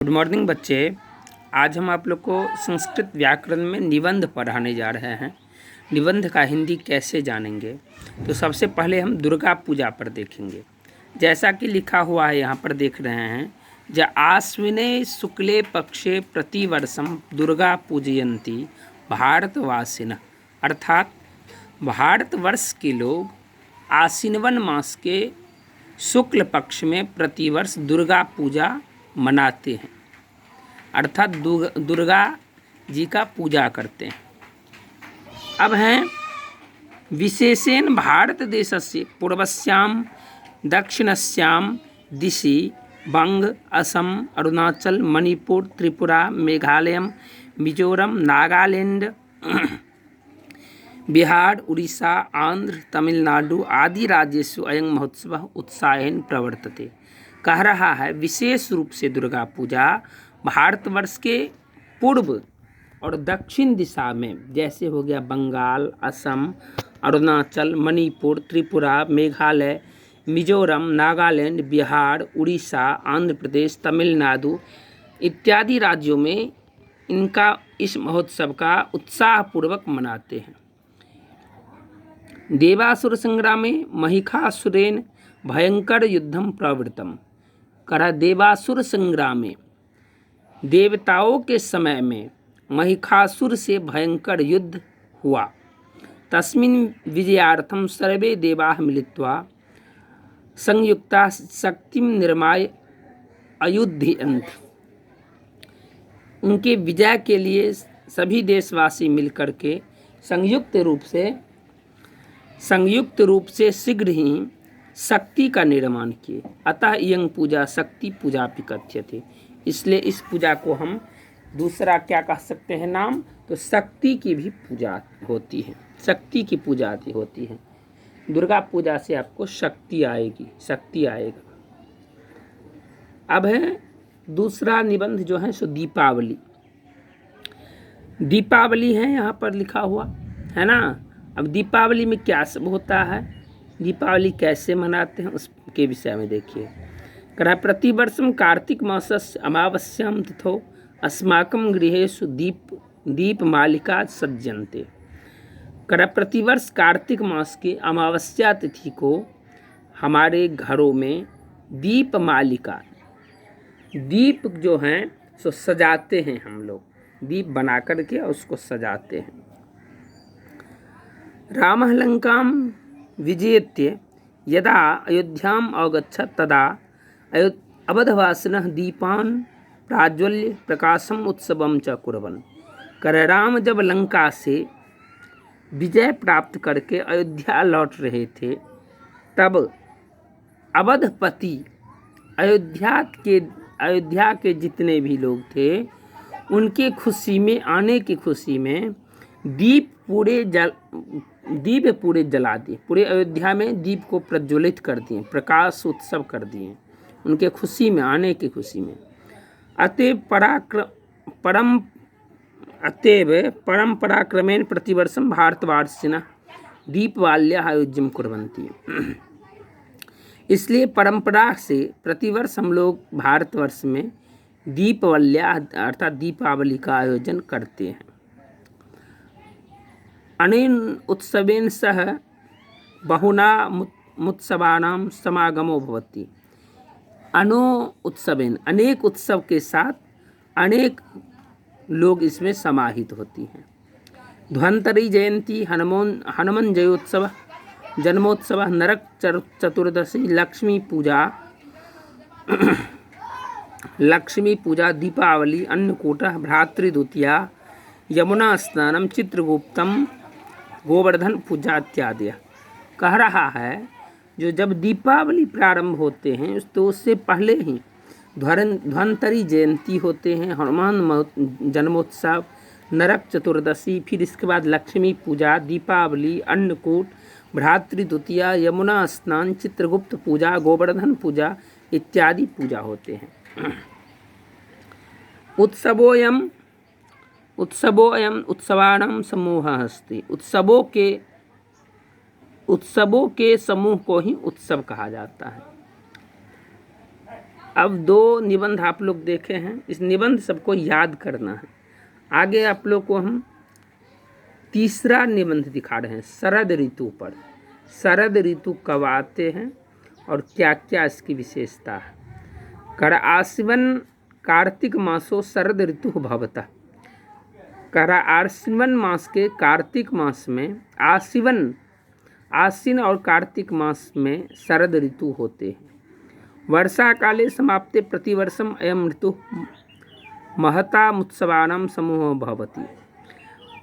Good morning बच्चे। आज हम आप लोग को संस्कृत व्याकरण में निबंध पढ़ाने जा रहे हैं। निबंध का हिंदी कैसे जानेंगे, तो सबसे पहले हम दुर्गा पूजा पर देखेंगे। जैसा कि लिखा हुआ है यहाँ पर देख रहे हैं, ज आश्विने शुक्ले पक्षे प्रतिवर्षम दुर्गा पूजयंती भारतवासिन, अर्थात भारतवर्ष के लोग आश्विन मास के शुक्ल पक्ष में प्रतिवर्ष दुर्गा पूजा मनाते हैं, अर्थात दुर्गा जी का पूजा करते हैं। अब हैं विशेषेण भारत देशस्य पूर्वस्याम दक्षिणस्याम दिशि बंग, असम, अरुणाचल, मणिपुर, त्रिपुरा, मेघालय, मिजोरम, नागालैंड, बिहार, उड़ीसा, आंध्र, तमिलनाडु आदि राज्येषु अयं महोत्सवः उत्साहेन प्रवर्तते। कह रहा है विशेष रूप से दुर्गा पूजा भारतवर्ष के पूर्व और दक्षिण दिशा में, जैसे हो गया बंगाल, असम, अरुणाचल, मणिपुर, त्रिपुरा, मेघालय, मिजोरम, नागालैंड, बिहार, उड़ीसा, आंध्र प्रदेश, तमिलनाडु इत्यादि राज्यों में इस महोत्सव का उत्साहपूर्वक मनाते हैं। देवासुर संग्रामे महिषासुरेण भयंकर युद्धम प्रवृत्तम। करा देवासुर संग्राम में, देवताओं के समय में महिषासुर से भयंकर युद्ध हुआ। तस्मिन् विजयार्थम सर्वे देवाः मिलित्वा संयुक्ता शक्तिं निर्माय अयुध्यन्त। उनके विजय के लिए सभी देशवासी मिलकर के संयुक्त रूप से शीघ्र ही शक्ति का निर्माण किए। अतः यं पूजा शक्ति पूजा भी कथ्यते। इसलिए इस पूजा को हम दूसरा क्या कह सकते हैं नाम, तो शक्ति की भी पूजा होती है, शक्ति की पूजा होती है। दुर्गा पूजा से आपको शक्ति आएगा। अब है दूसरा निबंध जो है सो दीपावली है, यहाँ पर लिखा हुआ है ना। अब दीपावली में क्या सब होता है, दीपावली कैसे मनाते हैं उसके विषय में देखिए। करा प्रतिवर्षम कार्तिक मासस्य अमावस्यां तिथौ अस्माकं गृहेषु दीपमालिका सज्जन्ते। करा प्रतिवर्ष कार्तिक मास की अमावस्या तिथि को हमारे घरों में दीपमालिका, दीप जो हैं सो सजाते हैं। हम लोग दीप बना करके उसको सजाते हैं। रामः लंकां विजयते यदा अयोध्याम अगच्छत् तदा अवधवासिनः दीपान् प्राज्वल्य प्रकाशम उत्सवम च कुर्वन्। कर राम जब लंका से विजय प्राप्त करके अयोध्या लौट रहे थे, तब अवधपति अयोध्या के जितने भी लोग थे उनके खुशी में, आने की खुशी में दीप पूरे जला दिए। पूरे अयोध्या में दीप को प्रज्वलित कर दिए, प्रकाश उत्सव कर दिए उनके खुशी में, आने की खुशी में। अतएव परंपराक्रमेण प्रतिवर्षम भारतवासिनः दीपवाल्याः आयोज्यं कुर्वन्ति। इसलिए परंपरा से प्रतिवर्ष हम लोग भारतवर्ष में दीपवल्या अर्थात दीपावली का आयोजन करते हैं। अनेन उत्सवेन सह बहुना मुत्सवानां समागमो भवति। अनेक उत्सव के साथ अनेक लोग इसमें समाहित होती हैं। धन्वंतरि जयंती, हनुमान जयोत्सव, जन्मोत्सव, नरक चतुर्दशी, लक्ष्मी पूजा, दीपावली, अन्नकूट, भ्रातृद्वितीया, यमुना स्नानम, चित्रगुप्तम, गोवर्धन पूजा इत्यादि। कह रहा है जो जब दीपावली प्रारंभ होते हैं तो उससे पहले ही धन्वंतरि जयंती होते हैं, हनुमान जन्मोत्सव, नरक चतुर्दशी, फिर इसके बाद लक्ष्मी पूजा, दीपावली, अन्नकूट, भ्रातृद्वितीया, यमुना स्नान, चित्रगुप्त पूजा, गोवर्धन पूजा इत्यादि पूजा होते हैं। उत्सवोऽयं उत्सवानां समूहः अस्ति। उत्सवों के समूह को ही उत्सव कहा जाता है। अब 2 निबंध आप लोग देखे हैं, इस निबंध सबको याद करना है। आगे आप लोग को हम तीसरा निबंध दिखा रहे हैं शरद ऋतु पर। शरद ऋतु कब आते हैं और क्या क्या इसकी विशेषता है। कर आश्विन कार्तिक मासो शरद ऋतु भवतः। कर आश्विन मास के कार्तिक मास में आश्विन और कार्तिक मास में शरद ऋतु होते हैं। वर्षा काले समाप्ते प्रतिवर्षम अयम ऋतु महता उत्सवानां समूह भवति।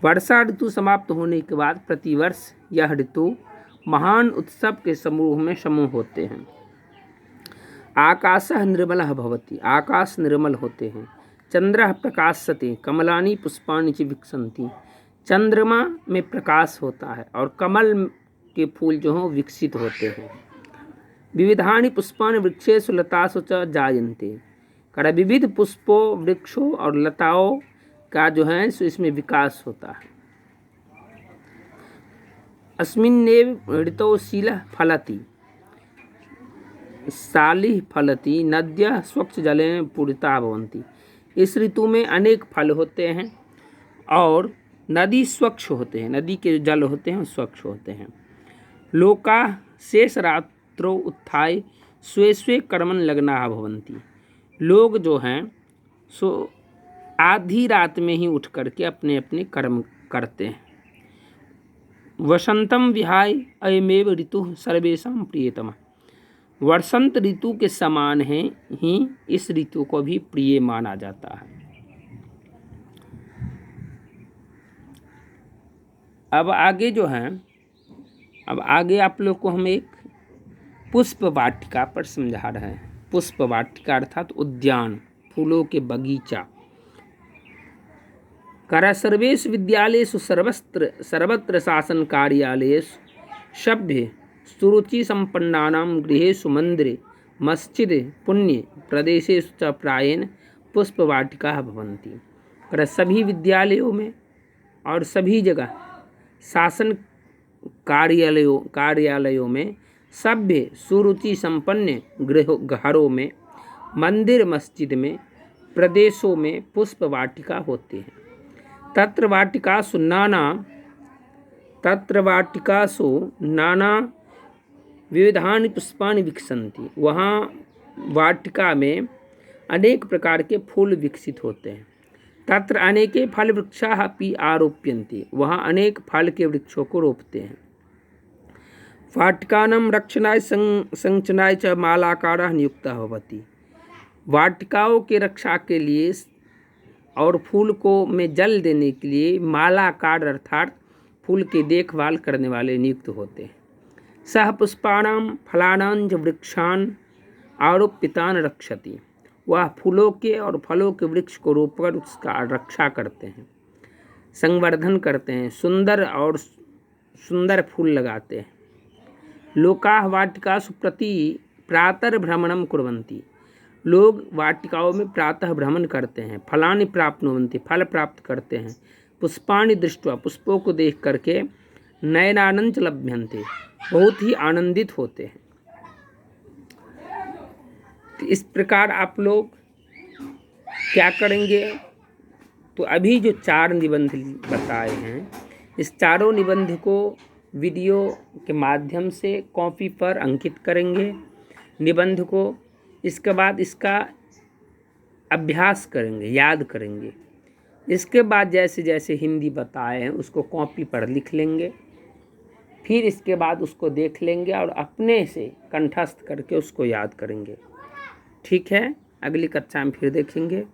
वर्षा ऋतु समाप्त होने के बाद प्रतिवर्ष यह ऋतु महान उत्सव के समूह होते हैं। आकाशः निर्मलः भवति, आकाश निर्मल होते हैं। चंद्रः प्रकाशते, कमलानि पुष्पाणि च विकसन्ति। चंद्रमा में प्रकाश होता है और कमल के फूल जो हैं विकसित होते हैं। विविधानि पुष्पाणि वृक्षेषु लतासु च जायन्ते। कर विविध पुष्पों वृक्षों और लताओं का जो है सो इसमें विकास होता है। अस्मिन्नेव ऋतौ शीलः फलति, सालिः फलति, नद्यः स्वच्छ जलेन पूरिता भवन्ति। इस ऋतु में अनेक फल होते हैं और नदी स्वच्छ होते हैं, नदी के जल होते हैं स्वच्छ होते हैं। लोकाः शेष रात्रौ उत्थाय स्वे स्वे कर्मन् लग्नाः भवन्ति। लोग जो हैं सो आधी रात में ही उठ करके अपने अपने कर्म करते हैं। वसंतम विहाय अयमेव ऋतु सर्वेषां प्रियतमः। वसंत ऋतु के समान है ही इस ऋतु को भी प्रिय माना जाता है। अब आगे जो है, अब आगे आप लोग को हम एक पुष्प वाटिका पर समझा रहे हैं। पुष्प वाटिका अर्थात उद्यान, फूलों के बगीचा। कर सर्वेषु विद्यालयेषु सर्वत्र शासन कार्यालयेषु सभ्य सुरुचि संपन्नानां गृहेषु मंदिरे मस्जिद पुण्य प्रदेशेषु च प्रायेण पुष्प वाटिकाः भवन्ति। कर सभी विद्यालयों में और सभी जगह शासन कार्यालयों में सभ्य सुरुचि संपन्न घरों में मंदिर मस्जिद में प्रदेशों में पुष्प वाटिका होते हैं। तत्र वाटिकासु नाना विविधानि पुष्पाणि विकसन्ति। वहाँ वाटिका में अनेक प्रकार के फूल विकसित होते हैं। तत्र अनेके फल वृक्षाः अपि आरोप्यन्ते। वहाँ अनेक फल के वृक्षों को रोपते हैं। वाटिकानां रक्षणाय संरक्षणाय च मालाकारः नियुक्तः भवति। वाटिकाओं के रक्षा के लिए और फूल को में जल देने के लिए मालाकार अर्थात फूल की देखभाल करने वाले नियुक्त होते हैं। सह पुष्पाणां फलानां च वृक्षान् आरोपितान् रक्षति। वह फूलों के और फलों के वृक्ष को रोपकर उसका रक्षा करते हैं, संवर्धन करते हैं, सुंदर फूल लगाते हैं। लोकाः वाटिकासु प्रातः भ्रमणं कुर्वन्ति। लोग वाटिकाओं में प्रातः भ्रमण करते हैं। फलानि प्राप्नुवन्ति, फल प्राप्त करते हैं। पुष्पाणि दृष्ट्वा, पुष्पों को देख करके नयनानंद लभ्यन्ते, बहुत ही आनंदित होते हैं। तो इस प्रकार आप लोग क्या करेंगे, तो अभी जो 4 निबंध बताए हैं, इस चारों निबंध को वीडियो के माध्यम से कॉपी पर अंकित करेंगे निबंध को। इसके बाद इसका अभ्यास करेंगे, याद करेंगे। इसके बाद जैसे जैसे हिंदी बताए हैं उसको कॉपी पर लिख लेंगे। फिर इसके बाद उसको देख लेंगे और अपने से कंठस्थ करके उसको याद करेंगे। ठीक है, अगली कक्षा में फिर देखेंगे।